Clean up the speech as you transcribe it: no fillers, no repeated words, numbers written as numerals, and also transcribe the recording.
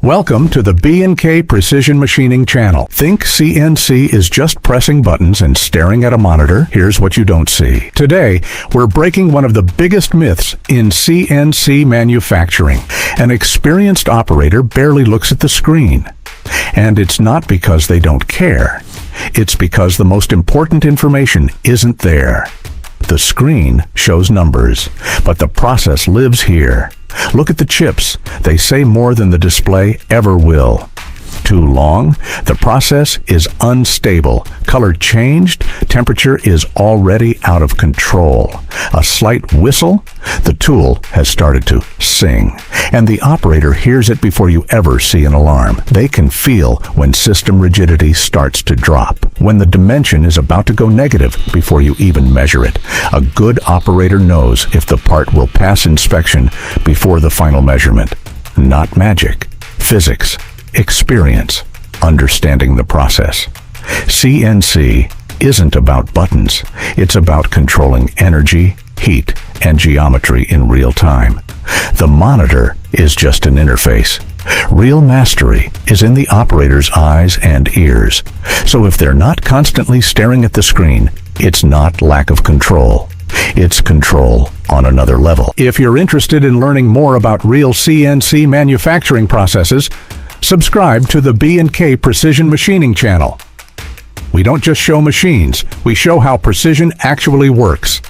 Welcome to the B&K Precision Machining channel. Think CNC is just pressing buttons and staring at a monitor? Here's what you don't see. Today, we're breaking one of the biggest myths in CNC manufacturing. An experienced operator barely looks at the screen. And it's not because they don't care. It's because the most important information isn't there. The screen shows numbers, but the process lives here. Look at the chips. They say more than the display ever will. Too long? The process is unstable. Color changed? Temperature is already out of control. A slight whistle? The tool has started to sing. And the operator hears it before you ever see an alarm. They can feel when system rigidity starts to drop, when the dimension is about to go negative before you even measure it. A good operator knows if the part will pass inspection before the final measurement. Not magic. Physics. Experience. Understanding the process. CNC isn't about buttons. It's about controlling energy, heat, and geometry in real time. The monitor is just an interface. Real mastery is in the operator's eyes and ears. So if they're not constantly staring at the screen, it's not lack of control. It's control on another level. If you're interested in learning more about real CNC manufacturing processes, subscribe to the B&K Precision Machining channel. We don't just show machines, we show how precision actually works.